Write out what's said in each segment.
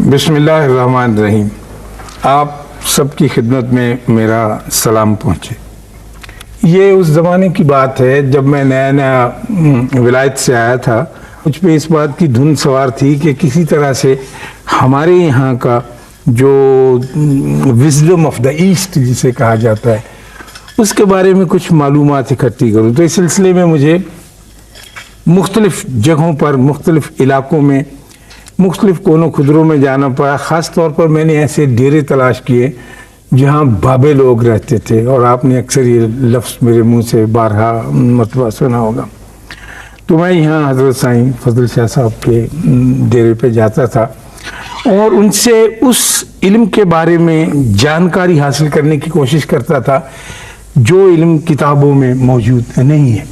बिस्मिल्लाहिर्रहमानिर्रहीम। आप सबकी खिदमत में मेरा सलाम पहुँचे। ये उस ज़माने की बात है जब मैं नया नया विलायत से आया था। मुझ पे इस बात की धुन सवार थी कि किसी तरह से हमारे यहाँ का जो विजडम ऑफ द ईस्ट जिसे कहा जाता है उसके बारे में कुछ मालूमात इकट्ठी करूँ। तो इस सिलसिले में मुझे मुख्तलिफ़ जगहों पर, मुख्तलिफ़ इलाक़ों में, मुख्तलिफ़ कोनों खुदरों में जाना पड़ा। ख़ास तौर पर मैंने ऐसे डेरे तलाश किए जहाँ बाबे लोग रहते थे, और आपने अक्सर ये लफ्ज़ मेरे मुंह से बारहा मरतबा सुना होगा। तो मैं यहाँ हज़रत साईं फजल शाह साहब के डेरे पे जाता था और उनसे उस इल्म के बारे में जानकारी हासिल करने की कोशिश करता था जो इल्म किताबों में मौजूद नहीं है।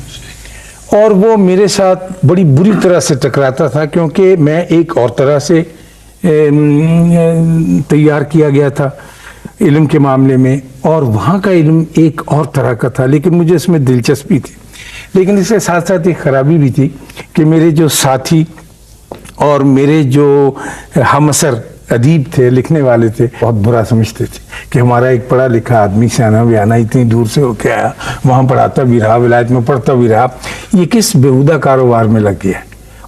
और वो मेरे साथ बड़ी बुरी तरह से टकराता था क्योंकि मैं एक और तरह से तैयार किया गया था इल्म के मामले में, और वहाँ का इल्म एक और तरह का था, लेकिन मुझे इसमें दिलचस्पी थी। लेकिन इसके साथ साथ एक ख़राबी भी थी कि मेरे जो साथी और मेरे जो हमअसर अदीब थे, लिखने वाले थे, बहुत बुरा समझते थे कि हमारा एक पढ़ा लिखा आदमी सियाना बयाना इतनी दूर से होके आया, वहाँ पढ़ाता भी रहा, विलायत में पढ़ता भी रहा, ये किस बेहुदा कारोबार में लग गया।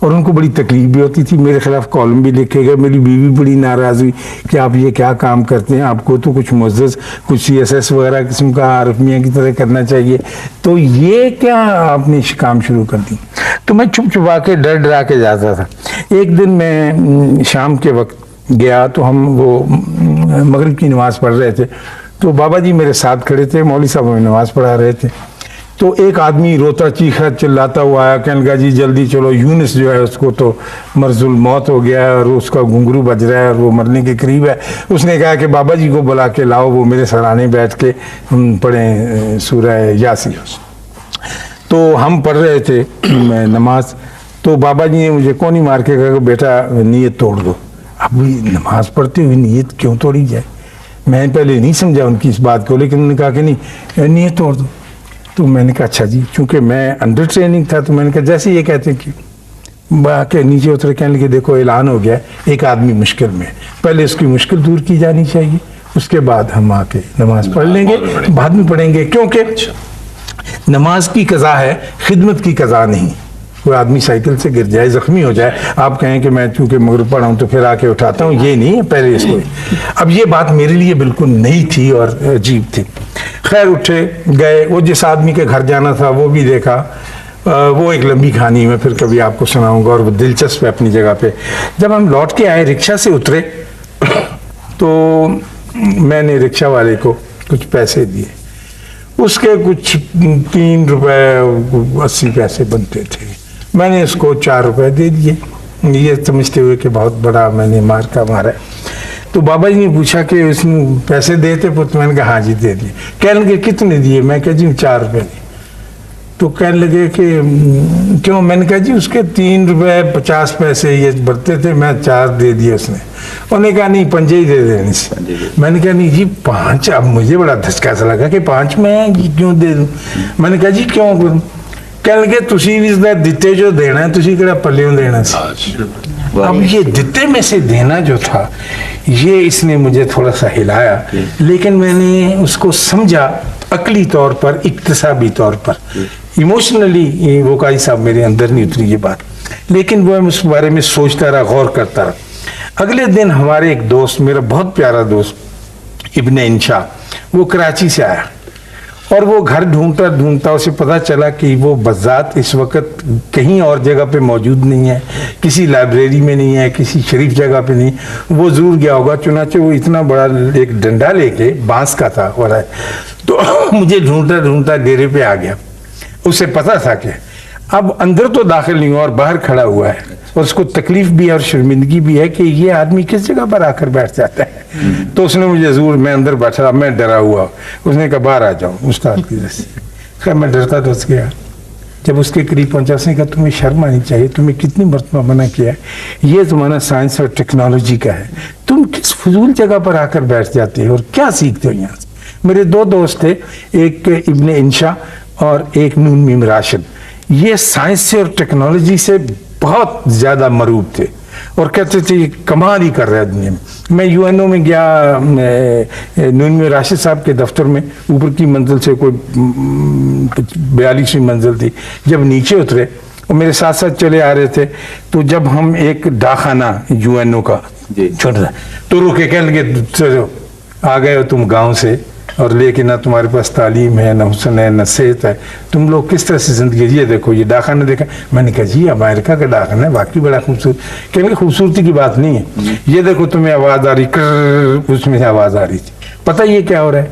और उनको बड़ी तकलीफ भी होती थी। मेरे खिलाफ कॉलम भी लिखे गए। मेरी बीवी बड़ी नाराज़ हुई कि आप ये क्या काम करते हैं, आपको तो कुछ मुअज़्ज़ज़, कुछ CSS वगैरह किस्म का आरिफ मियां की तरह करना चाहिए, तो ये क्या आपने काम शुरू कर दी। तो मैं छुप छुपा के डर डरा के जाता था। एक दिन मैं शाम के वक्त गया तो हम वो मगरिब की नमाज़ पढ़ रहे थे, तो बाबा जी मेरे साथ खड़े थे, मौलवी साहब हमें नमाज़ पढ़ा रहे थे। तो एक आदमी रोता चीखा चिल्लाता हुआ आया, कहने लगा जी जल्दी चलो, यूनुस जो है उसको तो मर्जुल मौत हो गया है और उसका घुंघरू बज रहा है और वो मरने के करीब है। उसने कहा कि बाबा जी को बुला के लाओ, वो मेरे सराहने बैठ के पढ़ें सूरह यासीन। तो हम पढ़ रहे थे नमाज, तो बाबा जी ने मुझे कोनी मार के कहा बेटा नीयत तोड़ दो। अब नमाज पढ़ते हुए नीयत क्यों तोड़ी जाए। मैं पहले नहीं समझा उनकी इस बात को, लेकिन उन्होंने कहा कि नहीं नीयत तोड़ दो। तो मैंने कहा अच्छा जी, चूँकि मैं अंडर ट्रेनिंग था तो मैंने कहा जैसे ये कहते कि बाके नीचे उतरे, कहने लगे देखो ऐलान हो गया, एक आदमी मुश्किल में, पहले उसकी मुश्किल दूर की जानी चाहिए, उसके बाद हम आके नमाज पढ़ लेंगे, बाद में पढ़ेंगे, क्योंकि नमाज की कज़ा है, खिदमत की कज़ा नहीं। कोई आदमी साइकिल से गिर जाए, जख्मी हो जाए, आप कहें कि मैं चूँकि मगरिब पढ़ा हूँ तो फिर आके उठाता हूँ, ये नहीं है पहले इसको। अब ये बात मेरे लिए बिल्कुल नई थी और अजीब थी। खैर उठे गए, वो जिस आदमी के घर जाना था वो भी देखा। वो एक लंबी कहानी मैं फिर कभी आपको सुनाऊंगा और वो दिलचस्प है अपनी जगह पे। जब हम लौट के आए, रिक्शा से उतरे, तो मैंने रिक्शा वाले को कुछ पैसे दिए। उसके कुछ 3 रुपये 80 पैसे बनते थे। मैंने उसको 4 रुपये दे दिए, ये समझते हुए कि बहुत बड़ा मैंने मार का मारा है। तो बाबा जी ने पूछा कि उसने पैसे देते पुत। मैंने कहा हाँ जी दे दिए। कहने लगे कितने दिए। मैं कहा जी 4 रुपये दिए। तो कहने लगे कि क्यों। मैंने कहा जी उसके 3 रुपये 50 पैसे ये बढ़ते थे, मैं 4 दे दिए उसने। उन्होंने कहा नहीं 5 ही दे देने से। मैंने कहा नहीं जी 5। अब मुझे बड़ा धचका सा लगा कि 5 में क्यों दे दूँ। मैंने कहा जी क्यों। कहने लगे तुसी भी दिते जो देना है, तुसी केड़ा पल्लियों देना सी। अब ये दिते में से देना जो था, ये इसने मुझे थोड़ा सा हिलाया, लेकिन मैंने उसको समझा अकली तौर पर, इक्तसाबी तौर पर। इमोशनली वो काजी साहब मेरे अंदर नहीं उतरी ये बात, लेकिन वो मैं उस बारे में सोचता रहा, गौर करता रहा। अगले दिन हमारे एक दोस्त, मेरा बहुत प्यारा दोस्त इब्ने इंशा, वो कराची से आया और वो घर ढूंढता ढूंढता उसे पता चला कि वो बज़ात इस वक्त कहीं और जगह पे मौजूद नहीं है, किसी लाइब्रेरी में नहीं है, किसी शरीफ जगह पे नहीं। वो ज़रूर गया होगा, चुनाचे वो इतना बड़ा एक डंडा लेके, बांस का था वाला, तो मुझे ढूंढता ढूंढता डेरे पे आ गया। उसे पता था कि अब अंदर तो दाखिल नहीं हुआ और बाहर खड़ा हुआ है, और उसको तकलीफ भी है और शर्मिंदगी भी है कि ये आदमी किस जगह पर आकर बैठ जाता है। तो उसने मुझे जरूर, मैं अंदर बैठा, मैं डरा हुआ, उसने कहा बाहर आ जाओ उस्ताद की वजह से। खैर मैं डरता तो गया। जब उसके करीब पहुंचा, उसने कहा तुम्हें शर्म आनी चाहिए, तुम्हें कितनी मरतबा मना किया है, ये ज़माना साइंस और टेक्नोलॉजी का है, तुम किस फजूल जगह पर आकर बैठ जाते हो और क्या सीखते हो यहाँ से। मेरे 2 दोस्त थे, एक इब्ने इंशा और एक नून मीम राशिद। ये साइंस से और टेक्नोलॉजी से बहुत ज़्यादा मरूब थे। और कहते थे ये कमाल ही कर रहा है दुनिया में। मैं यूएनओ में गया, नून में राशिद साहब के दफ्तर में, ऊपर की मंजिल से कोई 42वीं मंजिल थी। जब नीचे उतरे और मेरे साथ साथ चले आ रहे थे, तो जब हम एक डाकखाना यूएनओ का छोटा तो रुके, कहने लगे चलो आ गए हो तुम गांव से, और लेकिन ना तुम्हारे पास तालीम है, ना हुस्न है, ना सेहत है, तुम लोग किस तरह से जिंदगी, ये देखो ये डाकखाना देखा। मैंने कहा जी अमेरिका का डाकखाना है, वाकई बड़ा खूबसूरत। कहने खूबसूरती की बात नहीं है, ये देखो तुम्हें आवाज आ रही, कर उसमें से आवाज आ रही थी। पता ये क्या हो रहा है,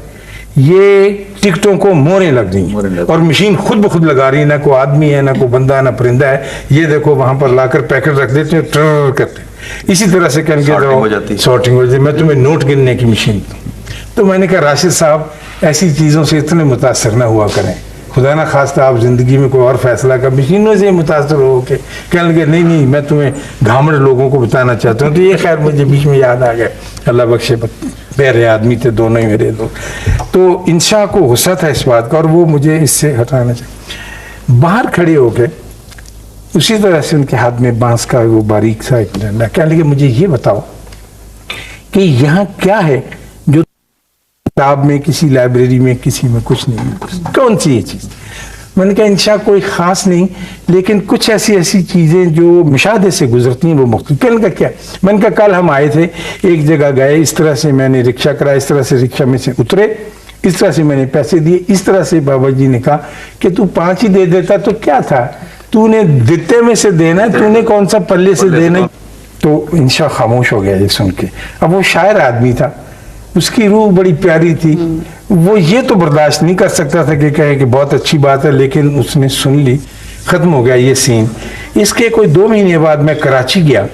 ये टिकटों को मोहरें लग रही हैं और मशीन खुद ब खुद लगा रही है, ना कोई आदमी है, ना कोई बंदा, ना परिंदा है। ये देखो वहां पर लाकर पैकेट रख देते हैं, ट्र करते। इसी तरह से कहने सॉर्टिंग हो जाती, मैं तुम्हें नोट गिनने की मशीन। तो मैंने कहा राशिद साहब ऐसी चीज़ों से इतने मुतासर ना हुआ करें, खुदा ना खास्ता आप जिंदगी में कोई और फैसला कर, मशीनों से मुतासर हो के। कहने लगे नहीं नहीं, मैं तुम्हें घामड़ लोगों को बताना चाहता हूँ। तो ये खैर मुझे बीच में याद आ गया, अल्लाह बख्शे, प्यारे आदमी थे दोनों ही मेरे लोग। तो इंशा को गुस्सा था इस बात का और वो मुझे इससे हटाना चाहिए। बाहर खड़े होके उसी तरह से उनके हाथ में बांस का वो बारीक सा एक डंडा, कहने लगे मुझे ये बताओ कि यहाँ क्या है जो किताब में, किसी लाइब्रेरी में, किसी में कुछ नहीं, कौन सी ये चीज़। मैंने कहा इंशा कोई ख़ास नहीं, लेकिन कुछ ऐसी चीज़ें जो मुशाहदे से गुजरती हैं वो मुख्तलिफ। कहने का क्या, मैंने कहा कल हम आए थे, एक जगह गए, इस तरह से मैंने रिक्शा कराया, इस तरह से रिक्शा में से उतरे, इस तरह से मैंने पैसे दिए, इस तरह से बाबा जी ने कहा कि तू 5 ही दे देता तो क्या था, तूने दिते में से देना, तूने कौन सा पल्ले से देना। तो इंशा खामोश हो गया ये सुन के। अब वो शायर आदमी था, उसकी रूह बड़ी प्यारी थी, वो ये तो बर्दाश्त नहीं कर सकता था कि कहे कि बहुत अच्छी बात है, लेकिन उसने सुन ली, खत्म हो गया ये सीन। इसके कोई 2 महीने बाद मैं कराची गया,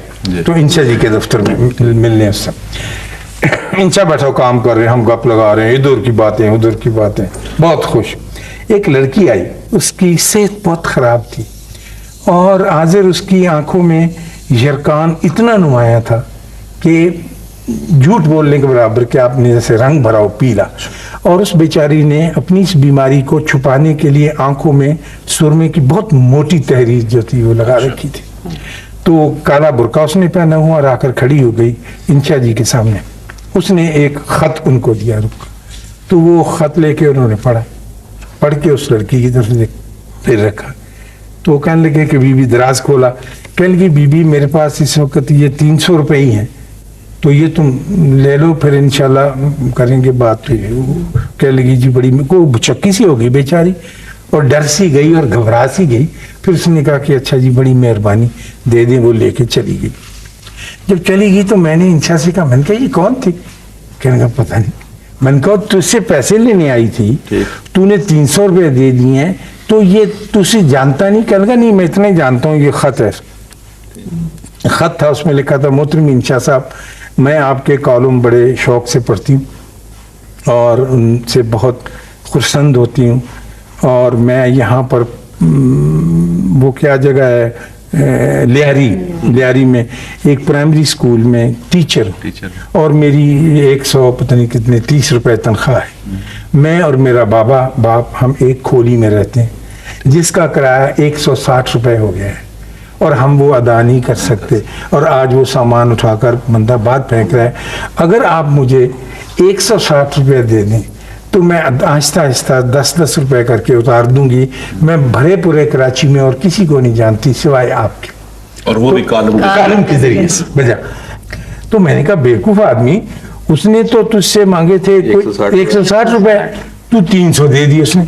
तो इंशा जी के दफ्तर में मिलने उससे। इंशा बैठो काम कर रहे हैं, हम गप लगा रहे हैं, इधर की बातें उधर की बातें, बहुत खुश। एक लड़की आई, उसकी सेहत बहुत खराब थी और हाजिर उसकी आंखों में यरकान इतना नुमाया था कि झूठ बोलने के बराबर कि आपने जैसे रंग भरा हो पीला। और उस बेचारी ने अपनी इस बीमारी को छुपाने के लिए आंखों में सुरमे की बहुत मोटी तहरीर जो थी वो लगा रखी थी। तो काला बुर्का उसने पहना हुआ और आकर खड़ी हो गई इंशा जी के सामने। उसने एक खत उनको दिया, रुक, तो वो खत लेके उन्होंने पढ़ के उस लड़की की तरफ फिर रखा। तो कहने लगे कि बीबी दराज खोला, कहने लगी बीबी मेरे पास इस वक्त ये 300 रुपये ही हैं, तो ये तुम ले लो, फिर इंशाल्लाह करेंगे बात। तो कह लगी जी बड़ी को चक्की सी हो गई बेचारी और डर सी गई और घबरा सी गई। फिर उसने कहा कि अच्छा जी बड़ी मेहरबानी, दे दें। वो लेके चली गई। जब चली गई तो मैंने इंशा से कहा, मैंने कहा ये कौन थी? कहने का पता नहीं। मैंने कहा तुझसे पैसे लेने आई थी, तूने 300 रुपये दे दिए हैं, तो ये तुझसे जानता नहीं? कहने का नहीं मैं इतना ही जानता हूँ, ये खत है। खत था, उसमें लिखा था मोहतरम इंशा साहब, मैं आपके कॉलम बड़े शौक से पढ़ती हूँ और उनसे बहुत खुशंद होती हूँ, और मैं यहाँ पर वो क्या जगह है लियारी में एक प्राइमरी स्कूल में टीचर, और मेरी 100 पता नहीं कितने 30 रुपए तनख्वाह है। मैं और मेरा बाप हम एक खोली में रहते हैं जिसका किराया 160 रुपए हो गया है और हम वो अदा नहीं कर सकते। और आज वो सामान उठाकर बंदा बात फेंक रहा है। अगर आप मुझे 160 रुपये दे दें तो मैं आहिस्ता आहिस्ता 10-10 रुपये करके उतार दूंगी। मैं भरे पूरे कराची में और किसी को नहीं जानती सिवाय आपके, और वो भी कॉलम के जरिए से बजा। तो मैंने कहा बेवकूफ आदमी, उसने तो तुझसे मांगे थे 160 रुपए, तू 300 दे दिए उसने।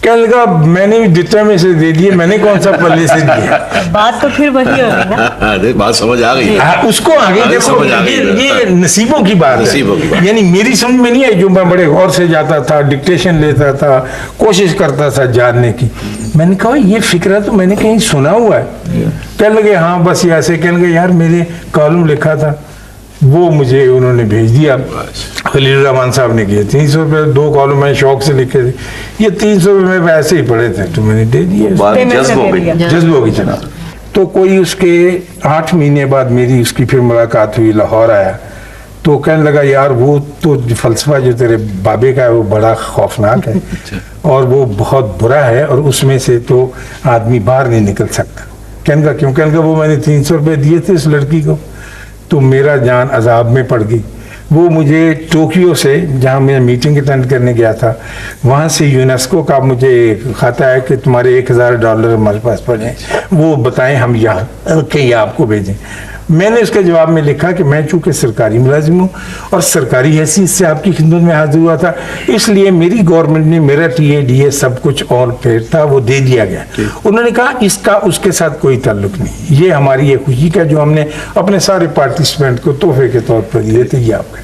क्या लगा मैंने भी दित्ता में से दे दिए, मैंने कौन सा पल्ले से दिया? बात तो फिर वही होगी ना। बात समझ आ गई, उसको आगे देखो, ये नसीबों की बात है। यानी मेरी समझ में नहीं आई, जो मैं बड़े गौर से जाता था, डिक्टेशन लेता था, कोशिश करता था जानने की। मैंने कहा ये फिक्र तो मैंने कहीं सुना हुआ है। कहने लगे हाँ बस ऐसे। कहने लगे यार मेरे कॉलम लिखा था, वो मुझे उन्होंने भेज दिया, खलील रहमान साहब ने किए। 300 रुपये 2 कॉलम मैं शौक से लिखे थे, ये 300 रुपये में वैसे ही पड़े थे तो मैंने दे दिए। जज्ब हो गई जनाब। तो कोई उसके 8 महीने बाद मेरी उसकी फिर मुलाकात हुई, लाहौर आया। तो कहने लगा यार वो तो फलसफा जो तेरे बाबे का है वो बड़ा खौफनाक है और वो बहुत बुरा है और उसमें से तो आदमी बाहर नहीं निकल सकता। कहने का क्यों? कहने का वो मैंने 300 रुपये दिए थे उस लड़की को, तो मेरा जान अजाब में पड़ गई। वो मुझे टोक्यो से, जहाँ मैं मीटिंग अटेंड करने गया था, वहाँ से यूनेस्को का मुझे खाता है कि तुम्हारे $1000 हमारे पास पड़े हैं, वो बताएं हम यहाँ के आपको भेजें। मैंने उसके जवाब में लिखा कि मैं चूंकि सरकारी मुलाजिम हूँ और सरकारी हैसियत से आपकी खिदमत में हाजिर हुआ था, इसलिए मेरी गवर्नमेंट ने मेरा TADA सब कुछ और फेयर था वो दे दिया गया। उन्होंने कहा इसका उसके साथ कोई ताल्लुक नहीं, ये हमारी ये खुशी का जो हमने अपने सारे पार्टिसिपेंट को तोहफे के तौर पर दिए थे, ये आपका।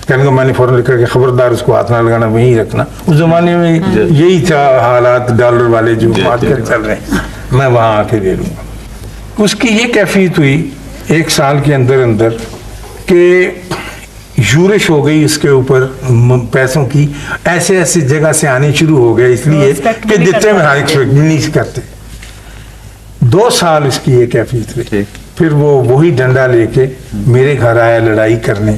कहने को मैंने फौरन लिखा कि खबरदार उसको हाथ ना लगाना, वहीं रखना। उस जमाने में यही था हालात, डॉलर वाले जो मार्केट चल रहे हैं, मैं वहाँ आके दे दूंगा। उसकी ये कैफियत हुई 1 साल के अंदर अंदर कि यूरिश हो गई इसके ऊपर पैसों की, ऐसे ऐसे जगह से आने शुरू हो गए, इसलिए कि जितने में एक्सपेक्ट नहीं करते। 2 साल इसकी ये कैफियत रही। फिर वो वही डंडा लेके मेरे घर आया लड़ाई करने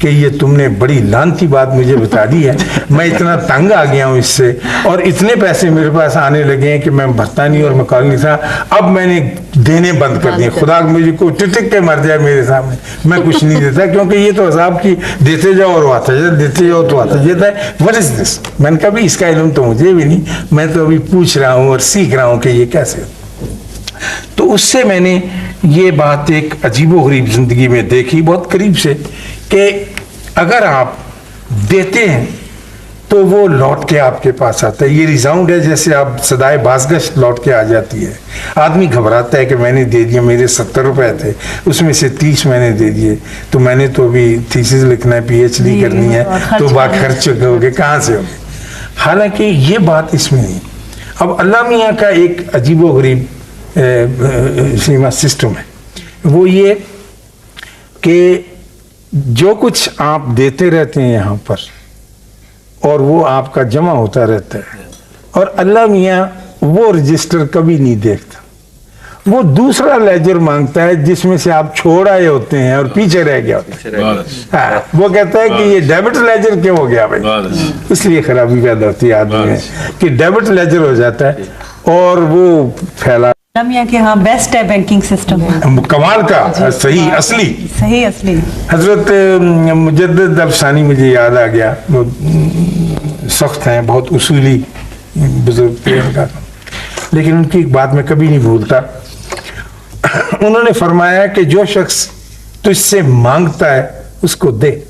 कि ये तुमने बड़ी लानती बात मुझे बता दी है, मैं इतना तंग आ गया हूँ इससे, और इतने पैसे मेरे पास आने लगे हैं कि मैं भरता नहीं और मैं कॉल नहीं था, अब मैंने देने बंद कर दिए। खुदा मुझे को टिक के मर जाए मेरे सामने, मैं कुछ नहीं देता, क्योंकि ये तो अजाब की देते जाओ और आता जाए, देते जाओ तो आता जाता है। What is this? मैंने कहा भी इसका इल्म तो मुझे भी नहीं, मैं तो अभी पूछ रहा हूँ और सीख रहा हूँ कि ये कैसे। तो उससे मैंने ये बात एक अजीबोगरीब जिंदगी में देखी बहुत करीब से कि अगर आप देते हैं तो वो लौट के आपके पास आता है। ये रिजाउंड है जैसे आप सदाए बाज़गश्त लौट के आ जाती है। आदमी घबराता है कि मैंने दे दिया, मेरे 70 रुपए थे, उसमें से 30 मैंने दे दिए, तो मैंने तो अभी थीसिस लिखना है, PhD करनी है, तो बात खर्च हो गए, कहाँ से होंगे। हालांकि ये बात इसमें नहीं। अब अल्लाह मियाँ का एक अजीबोगरीब सीमा सिस्टम है, वो ये कि जो कुछ आप देते रहते हैं यहाँ पर और वो आपका जमा होता रहता है, और अल्लाह मियाँ वो रजिस्टर कभी नहीं देखता, वो दूसरा लेजर मांगता है जिसमें से आप छोड़ आए होते हैं और पीछे रह गया होता है। हाँ, वो कहता है कि ये डेबिट लेजर क्यों हो गया भाई, इसलिए खराबी पैदा होती है आदमी में कि डेबिट लेजर हो जाता है और वो फैला के। हाँ, बेस्ट है बैंकिंग सिस्टम, कमाल का, सही असली। हजरत मुजद्दिद अफसानी मुझे याद आ गया, वो सख्त हैं, बहुत उसूली बुजुर्ग थे उनका, लेकिन उनकी एक बात मैं कभी नहीं भूलता। उन्होंने फरमाया कि जो शख्स तुझसे मांगता है उसको दे।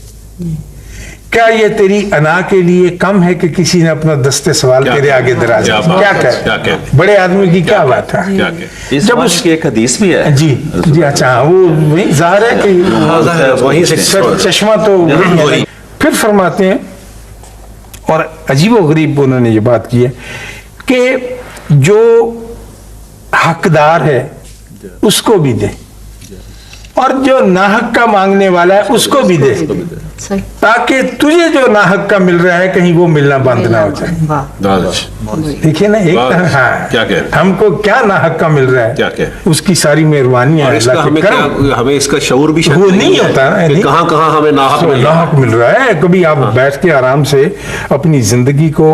क्या ये तेरी अना के लिए कम है कि किसी ने अपना दस्ते सवाल तेरे आगे दराज क्या कहे? बड़े आदमी की क्या बात है। जब उसकी एक हदीस भी है। जी जी, अच्छा, वो वही जाहिर है कि वही चश्मा तो वही। फिर फरमाते हैं, और अजीबोगरीब उन्होंने ये बात की है कि जो हकदार है उसको भी दे और जो नाहक का मांगने वाला है उसको भी दे, ताकि तुझे जो नाहक का मिल रहा है कहीं वो मिलना बंद ना हो जाए। देखिए ना, एक हाँ, क्या हमको क्या नाहक का मिल रहा है, क्या उसकी सारी मेहरबानियां हैं। हमें इसका शऊर भी वो नहीं होता ना, कहाँ हमें नाहक मिल रहा है। कभी आप बैठ के आराम से अपनी जिंदगी को,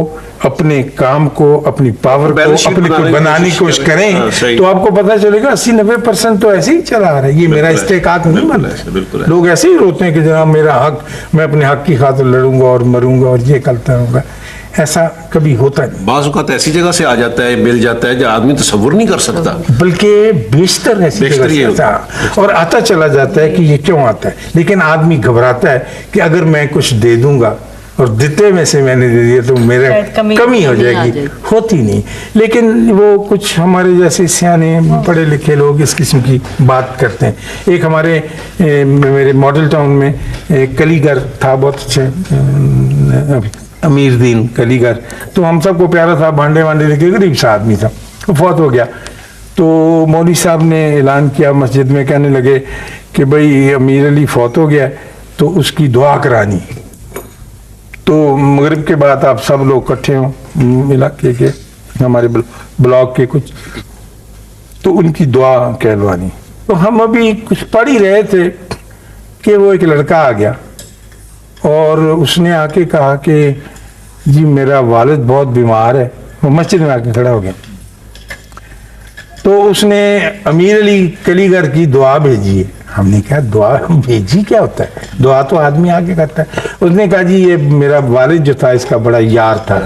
अपने काम को, अपनी पावर को, अपने को बनाने की कोशिश करें तो आपको पता चलेगा 80-90% तो ऐसे ही चला आ रहा है। ये मेरा इस्तेकाक नहीं बन रहा है। लोग ऐसे ही रोते हैं कि जनाब मेरा हक, मैं अपने हक की खातिर लड़ूंगा और मरूंगा और ये करता रहूंगा। ऐसा कभी होता नहीं। बाज़ औक़ात ऐसी जगह से आ जाता है, मिल जाता है जो आदमी तसव्वुर नहीं कर सकता, बल्कि बेशतर ऐसी जगह से और आता चला जाता है कि ये क्यों आता है। लेकिन आदमी घबराता है कि अगर मैं कुछ दे दूंगा और देते में से मैंने दे दिया तो मेरे कमी हो जाएगी, होती नहीं। लेकिन वो कुछ हमारे जैसे सियाने पढ़े लिखे लोग इस किस्म की बात करते हैं। एक हमारे मेरे मॉडल टाउन में एक कलीगर था, बहुत अच्छे अमीर दीन कलीगर, तो हम सबको प्यारा था, भांडे वांडे लेके, गरीब सा आदमी था, वो फौत हो गया। तो मौलवी साहब ने ऐलान किया मस्जिद में, कहने लगे कि भाई अमीर अली फौत हो गया तो उसकी दुआ करानी। तो मगरिब के बाद आप सब लोग इकट्ठे हों इलाके के, हमारे ब्लॉक के कुछ, तो उनकी दुआ कहलवानी। तो हम अभी कुछ पढ़ ही रहे थे कि वो एक लड़का आ गया और उसने आके कहा कि जी मेरा वालिद बहुत बीमार है। वो मस्जिद में आके खड़ा हो गया। तो उसने अमीर अली कलीगर की दुआ भेजी है। हमने कहा दुआ भेजी क्या होता है, दुआ तो आदमी आगे करता है। उसने कहा जी ये मेरा वालिद जो था इसका बड़ा यार था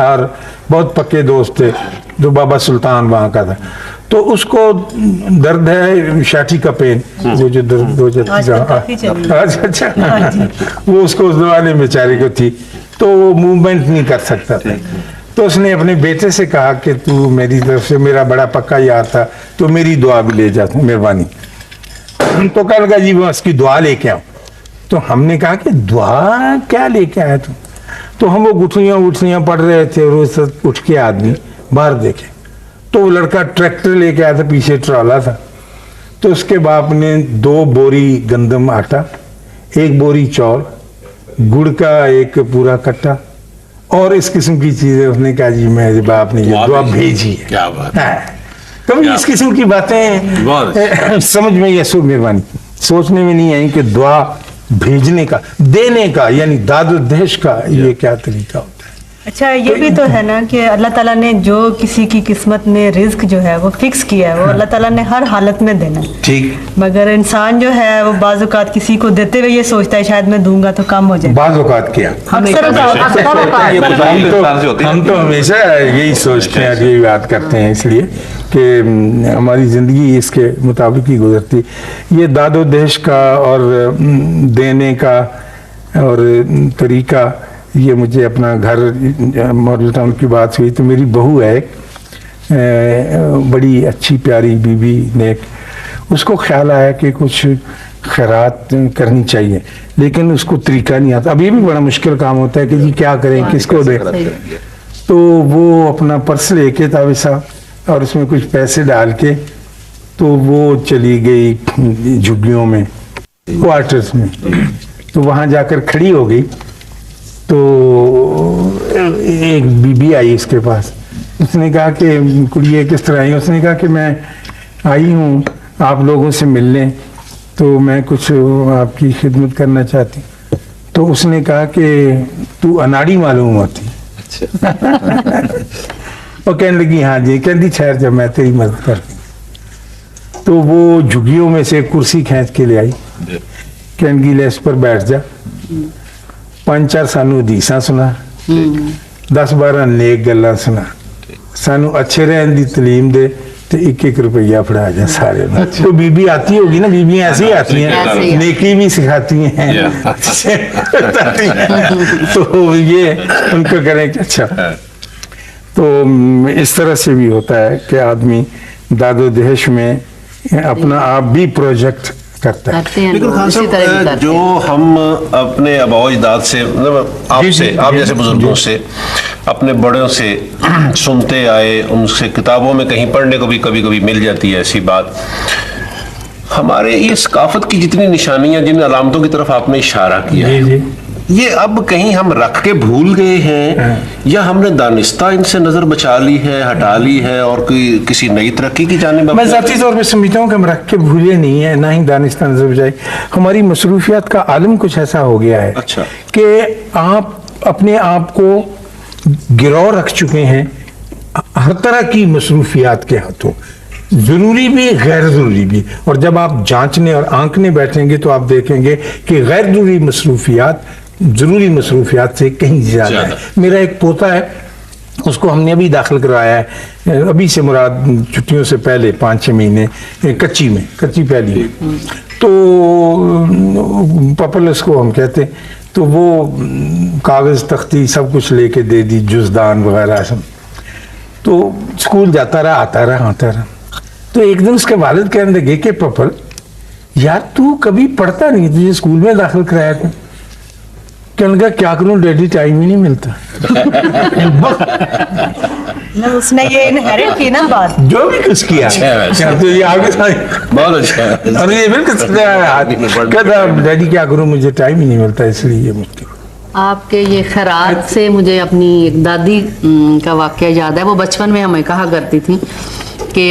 और बहुत पक्के दोस्त थे, जो बाबा सुल्तान वहाँ का था, तो उसको दर्द है शाठी का पेन, वो जो दर्द हो जाता अच्छा वो उसको उस जमाने में बेचारे को थी, तो वो मूवमेंट नहीं कर सकता था। तो उसने अपने बेटे से कहा कि तू मेरी तरफ से, मेरा बड़ा पक्का यार था, तो मेरी दुआ भी ले जा मेहरबानी। तो कल लगा जी मैं उसकी दुआ लेके आऊं। तो हमने कहा कि दुआ क्या लेके आया तू? तो हम वो गुठलियां पढ़ रहे थे, रोज उठ के आदमी बाहर देखे तो वो लड़का ट्रैक्टर लेके आया था, पीछे ट्रॉला था। तो उसके बाप ने 2 बोरी गंदम आटा, 1 बोरी चौल, गुड़ का एक पूरा कट्टा और इस किस्म की चीजें, उसने कहा जी मेरे बाप ने ये दुआ भेजी है। क्या बात है। कभी इस किस्म की बातें समझ में ये मेहरबानी सोचने में नहीं आई कि दुआ भेजने का, देने का, यानी दाद देश का ये क्या तरीका होता है। अच्छा ये भी तो है ना कि अल्लाह ताला ने जो किसी की किस्मत में रिज्क जो है वो फिक्स किया है, वो अल्लाह ताला ने हर हालत में देना है। ठीक, मगर इंसान जो है वो बाज़ औक़ात किसी को देते हुए ये सोचता है शायद मैं दूंगा तो कम हो जाए। बाज़ औक़ात क्या, हम तो हमेशा यही सोचते हैं, यही बात करते हैं, इसलिए कि हमारी ज़िंदगी इसके मुताबिक ही गुजरती। ये दादो देश का और देने का और तरीका, ये मुझे अपना घर मॉडल टाउन की बात हुई तो मेरी बहू है बड़ी अच्छी प्यारी बीबी नेक, उसको ख्याल आया कि कुछ खैरात करनी चाहिए, लेकिन उसको तरीका नहीं आता। अभी भी बड़ा मुश्किल काम होता है कि जी क्या करें, किसको दें। तो वो अपना पर्स लेके था वैसा और उसमें कुछ पैसे डाल के तो वो चली गई झुग्गियों में, क्वार्टर्स में। तो वहाँ जाकर खड़ी हो गई तो एक बीबी आई उसके पास। उसने कहा कि कुड़िए किस तरह आई? उसने कहा कि मैं आई हूँ आप लोगों से मिलने, तो मैं कुछ आपकी खिदमत करना चाहती। तो उसने कहा कि तू अनाड़ी मालूम होती। और कहने लगी हाँ जी। कहती ठहर जब मैं तेरी मदद करती। तो वो झुग्गियों में से कुर्सी खींच के ले आई, कहने लगी ले इस पर बैठ जा, 5-4 सानू हदीसां सुना, 10-12 नेक गल्लां सुना, सानू अच्छे रहने की तालीम दे, तो 1-1 रुपया फड़ा जा सारे। तो बीबी आती होगी ना, बीबियां ऐसी आती हैं, नेकी भी सिखाती हैं। तो ये उनको करें कि अच्छा। तो इस तरह से भी होता है कि आदमी दादो देश में अपना आप भी प्रोजेक्ट करते हैं। लेकिन खान साहब जो हम अपने आबा अजदाद से, मतलब आपसे, आप जैसे बुजुर्गों से, अपने बड़ों से सुनते आए, उनसे किताबों में कहीं पढ़ने को भी कभी कभी मिल जाती है ऐसी बात, हमारे ये सकाफत की जितनी निशानियां, जिन अलामतों की तरफ आपने इशारा किया है, ये अब कहीं हम रख के भूल गए हैं या हमने दानिस्ता इनसे नजर बचा ली है, हटा ली है और कोई किसी नई तरक्की की जानिब? मैं ज़ाती तौर पे समझता हूँ कि हम रख के भूले नहीं है, ना ही दानिस्ता नजर बचाई। हमारी मसरूफियात का आलम कुछ ऐसा हो गया है अच्छा कि आप अपने आप को गिरव रख चुके हैं हर तरह की मसरूफियात के हाथों, जरूरी भी गैर जरूरी भी। और जब आप जांचने और आंकने बैठेंगे तो आप देखेंगे कि गैर जरूरी मसरूफियात जरूरी मसरूफियात से कहीं ज्यादा है। मेरा एक पोता है, उसको हमने अभी दाखिल करवाया है, अभी से मुराद छुट्टियों से पहले 5-6 महीने, कच्ची पहली। तो पपलस को हम कहते हैं। तो वो कागज तख्ती सब कुछ लेके दे दी, जुजदान वगैरह सब। तो स्कूल जाता रहा, आता रहा। तो एक दिन उसके वालिद कहने लगे कि पपल यार तू कभी पढ़ता नहीं, तुझे स्कूल में दाखिल कराया था। कहने लगा क्या करूं डैडी, टाइम ही नहीं मिलता। उसने ये इनहेरिट की ना बात, जो भी कुछ किया तो ये आगे बहुत अच्छा। और ये बिल्कुल कहता डैडी क्या करूं, मुझे टाइम ही नहीं मिलता, इसलिए ये मुश्किल। आपके ये खैरात से मुझे अपनी एक दादी का वाकया याद है। वो बचपन में हमें कहा करती थी कि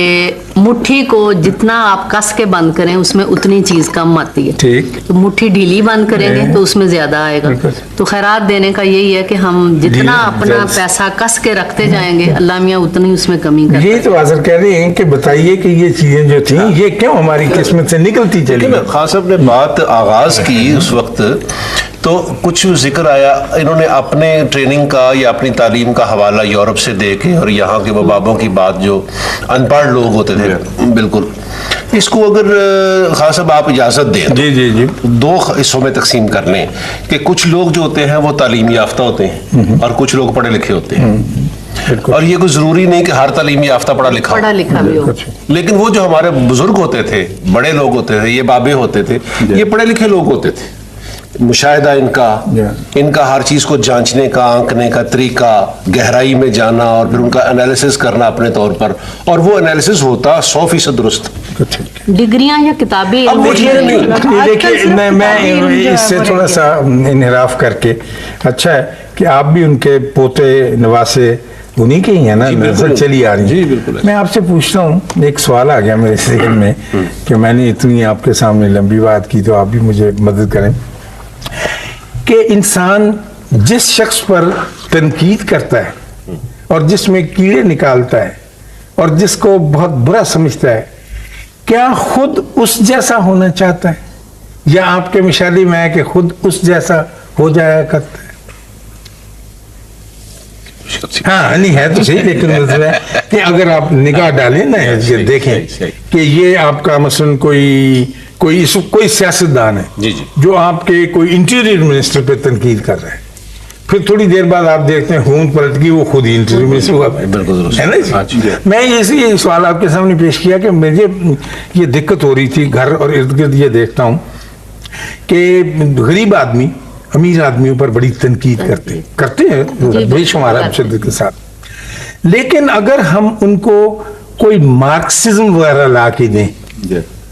मुट्ठी को जितना आप कस के बंद करें उसमें उतनी चीज कम आती है। ठीक। तो मुट्ठी ढीली बंद करेंगे तो उसमें ज्यादा आएगा। तो खैरात देने का यही है कि हम जितना अपना पैसा कस के रखते जाएंगे अल्लाह मियाँ उतनी उसमें कमी करता है। ये तो हाजिर कह रहे हैं कि बताइए कि ये चीजें जो थी ये क्यों हमारी किस्मत से निकलती चली। खान साहब ने बात आगाज की उस वक्त तो कुछ जिक्र आया, इन्होंने अपने ट्रेनिंग का या अपनी तालीम का हवाला यूरोप से दे के और यहाँ के बाबों की बात जो अनपढ़ लोग होते थे, बिल्कुल इसको अगर खान साहब आप इजाज़त दें जी जी जी दो हिस्सों में तकसीम कर लें कि कुछ लोग जो होते हैं वो तालीम याफ्ता होते हैं और कुछ लोग पढ़े लिखे होते हैं। और ये कोई जरूरी नहीं कि हर तालीम याफ्ता पढ़ा लिखा भी हो, लेकिन वो जो हमारे बुजुर्ग होते थे, बड़े लोग होते थे, ये बाबे होते थे, ये पढ़े लिखे लोग होते थे। मुशाहिदा इनका हर चीज को जांचने का, आंकने का तरीका, गहराई में जाना और फिर उनका एनालिसिस करना अपने तौर पर, और वो एनालिसिस होता 100% दुरुस्त। डिग्रियां या किताबी अब मुझे नहीं देखिए मैं इससे थोड़ा सा इनहराफ करके, अच्छा है कि आप भी उनके पोते नवासे उन्हीं के ही है ना, नजर चली आ रही है। मैं आपसे पूछता हूँ, एक सवाल आ गया मेरे जहन में कि मैंने इतनी आपके सामने लंबी बात की, तो आप भी मुझे मदद करें कि इंसान जिस शख्स पर तनकीद करता है और जिसमें कीड़े निकालता है और जिसको बहुत बुरा समझता है, क्या खुद उस जैसा होना चाहता है या आपके मिसाली में है कि खुद उस जैसा हो जाया करता है? हाँ नहीं है तो सही, लेकिन मतलब है कि अगर आप निगाह डालें ना, ये देखें कि ये आपका मसलन कोई सियासतदान है जी जी जो आपके कोई इंटीरियर मिनिस्टर पे तनकीद कर रहा है, फिर थोड़ी देर बाद आप देखते हैं खून पलट गई, वो खुद ही इंटीरियर मिनिस्टर हुआ, है ना जी? मैं ये सवाल आपके सामने पेश किया कि मुझे ये दिक्कत हो रही थी, घर और इर्द गिर्द ये देखता हूँ कि गरीब आदमी अमीर आदमियों पर बड़ी तनकीद करते हैं बेशुमार शिद्दत के साथ, लेकिन अगर हम उनको कोई मार्क्सिज्म वगैरह ला के दें,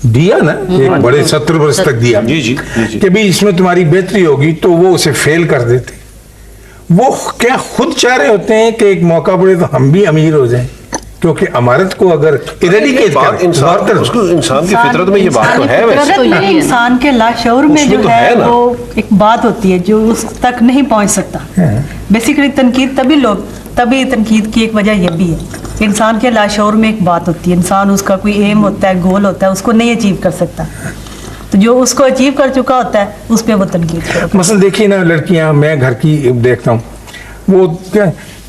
दिया ना एक बड़े 70 वर्ष तक दिया कि भाई इसमें तुम्हारी बेहतरी होगी, तो वो उसे फेल कर देते। वो क्या खुद चाह रहे होते हैं कि एक मौका पड़े तो हम भी अमीर हो जाएं, क्योंकि अमारत को अगर इरेडिकेट करें, इंसान की फितरत में ये बात तो है, वैसे इंसान के लाशऊर में जो है वो एक बात होती है जो उस तक नहीं पहुंच सकता। बेसिकली तभी तनकीद की एक वजह यह भी है, इंसान के लाशऊर में एक बात होती है, इंसान उसका कोई एम होता है, गोल होता है, उसको नहीं अचीव कर सकता, तो जो उसको अचीव कर चुका होता है उस पर वो तनकीद करता है। मसलन देखिए ना, लड़कियां, मैं घर की देखता हूँ, वो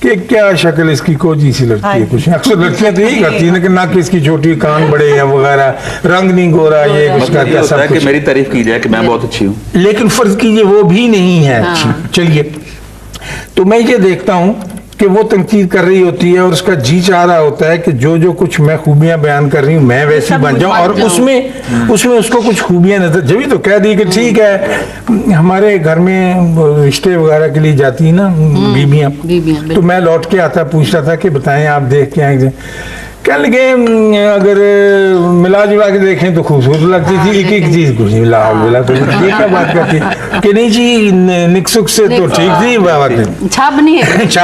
क्या शक्ल इसकी कोजी सी लगती है, कुछ अक्सर लड़कियां तो यही करती है, लेकिन नाक इसकी छोटी, कान बड़े हैं वगैरह, रंग नहीं गोरा, ये उसका क्या सब कुछ, मेरी तारीफ की जाए कि मैं बहुत अच्छी हूँ, लेकिन फर्ज कीजिए वो भी नहीं है अच्छी। चलिए, तो मैं ये देखता हूँ कि वो तनकीद कर रही होती है और उसका जी चाह रहा होता है कि जो कुछ मैं खूबियां बयान कर रही हूँ मैं वैसी बन जाऊं, और उसमें उसको कुछ खूबियां नजर, जब तो कह दी कि ठीक है, हमारे घर में रिश्ते वगैरह के लिए जाती है ना बीबियां, तो मैं लौट के आता पूछ रहा था कि बताएं आप देख के आए, कह लगे अगर मिला जुला के देखें तो खूबसूरत लगती थी, एक चीज कुछ मिला तो ये क्या बात करती कि नहीं जी निकसुक से तो ठीक थी, छाप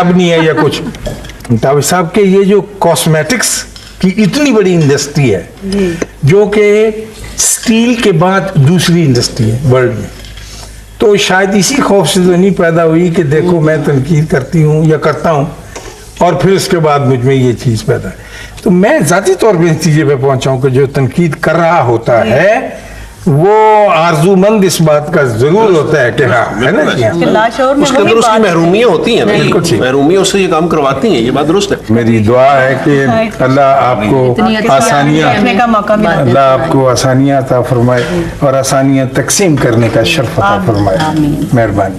नहीं है या कुछ। ताबिश साहब के ये जो कॉस्मेटिक्स की इतनी बड़ी इंडस्ट्री है, जो कि स्टील के बाद दूसरी इंडस्ट्री है वर्ल्ड में, तो शायद इसी खौफ से तो नहीं पैदा हुई कि देखो मैं तनकीद करती हूँ या करता हूँ और फिर उसके बाद मुझ में ये चीज पैदा है। तो मैं जाती तौर पे इस चीज़ पे पहुंचा हूं कि जो तनकीद कर रहा होता है वो आरजूमंद इस बात का जरूर होता है कि हाँ, है ना जी, उसके अंदर उसकी महरूमियां होती हैं, महरूमियां उससे ये काम करवाती हैं, ये बात दुरुस्त है। मेरी दुआ है कि अल्लाह आपको आसानियां अता फरमाए और आसानियां तकसीम करने का शर्फ अता फरमाए। मेहरबानी।